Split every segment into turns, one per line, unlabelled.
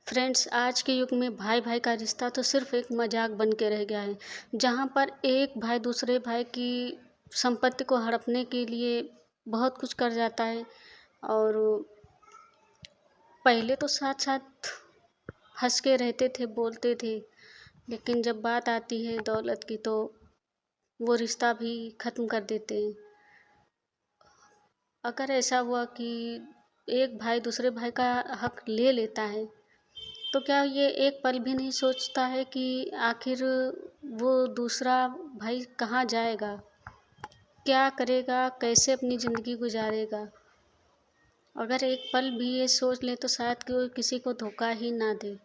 Friends, आज के युग में भाई भाई का रिश्ता तो सिर्फ एक मजाक बन के रह गया है। जहाँ पर एक भाई दूसरे भाई की संपत्ति को हड़पने के लिए बहुत कुछ कर जाता है। और पहले तो साथ साथ हंस के रहते थे, बोलते थे, लेकिन जब बात आती है दौलत की तो वो रिश्ता भी ख़त्म कर देते हैं। अगर ऐसा हुआ कि एक भाई दूसरे भाई का हक ले लेता है तो क्या ये एक पल भी नहीं सोचता है कि आखिर वो दूसरा भाई कहाँ जाएगा, क्या करेगा, कैसे अपनी ज़िंदगी गुजारेगा। अगर एक पल भी ये सोच ले तो शायद कोई किसी को धोखा ही ना दे।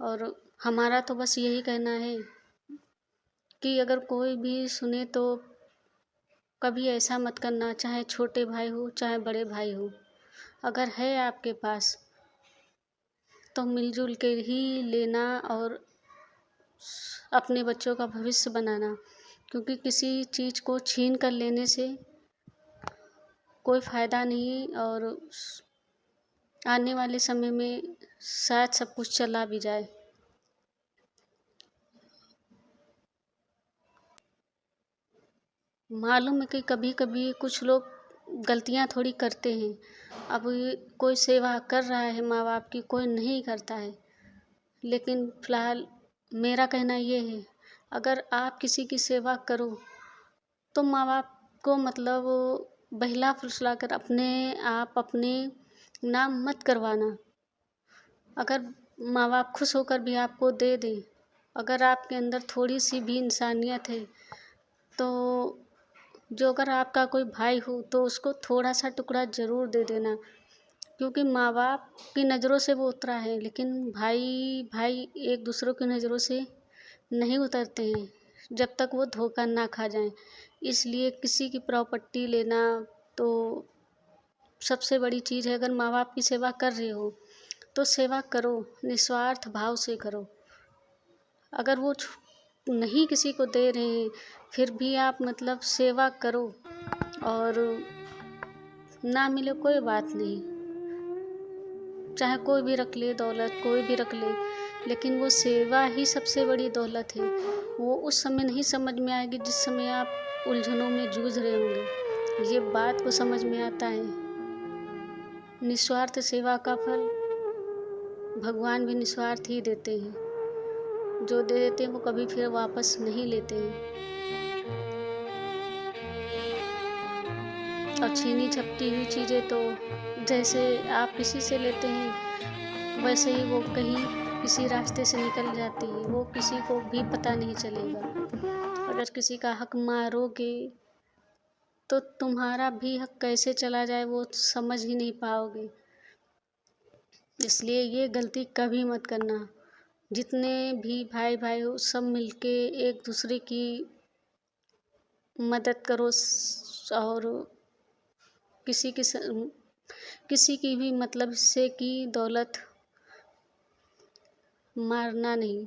और हमारा तो बस यही कहना है कि अगर कोई भी सुने तो कभी ऐसा मत करना, चाहे छोटे भाई हो चाहे बड़े भाई हो। अगर है आपके पास तो मिलजुल के ही लेना और अपने बच्चों का भविष्य बनाना, क्योंकि किसी चीज़ को छीन कर लेने से कोई फ़ायदा नहीं। और आने वाले समय में शायद सब कुछ चला भी जाए। मालूम है कि कभी कभी कुछ लोग गलतियां थोड़ी करते हैं। अब ये कोई सेवा कर रहा है माँ बाप की, कोई नहीं करता है, लेकिन फ़िलहाल मेरा कहना ये है, अगर आप किसी की सेवा करो तो माँ बाप को मतलब बहला फुसला कर अपने आप अपने नाम मत करवाना। अगर माँ बाप खुश होकर भी आपको दे दें, अगर आपके अंदर थोड़ी सी भी इंसानियत है तो जो अगर आपका कोई भाई हो तो उसको थोड़ा सा टुकड़ा ज़रूर दे देना। क्योंकि माँ बाप की नज़रों से वो उतरा है, लेकिन भाई भाई एक दूसरों की नज़रों से नहीं उतरते हैं जब तक वो धोखा ना खा जाएं। इसलिए किसी की प्रॉपर्टी लेना तो सबसे बड़ी चीज़ है। अगर माँ बाप की सेवा कर रहे हो तो सेवा करो, निस्वार्थ भाव से करो। अगर वो नहीं किसी को दे रहे हैं फिर भी आप मतलब सेवा करो, और ना मिले कोई बात नहीं, चाहे कोई भी रख ले दौलत, कोई भी रख ले, लेकिन वो सेवा ही सबसे बड़ी दौलत है। वो उस समय नहीं समझ में आएगी जिस समय आप उलझनों में जूझ रहे होंगे। ये बात को समझ में आता है, निस्वार्थ सेवा का फल भगवान भी निस्वार्थ ही देते हैं। जो दे देते हैं वो कभी फिर वापस नहीं लेते हैं। और छीनी झपटी हुई चीज़ें तो जैसे आप किसी से लेते हैं वैसे ही वो कहीं किसी रास्ते से निकल जाती है, वो किसी को भी पता नहीं चलेगा। अगर किसी का हक मारोगे तो तुम्हारा भी हक कैसे चला जाए वो समझ ही नहीं पाओगे। इसलिए ये गलती कभी मत करना। जितने भी भाई भाई हो सब मिलके एक दूसरे की मदद करो, और किसी की किसी की भी मतलब से की दौलत मारना नहीं।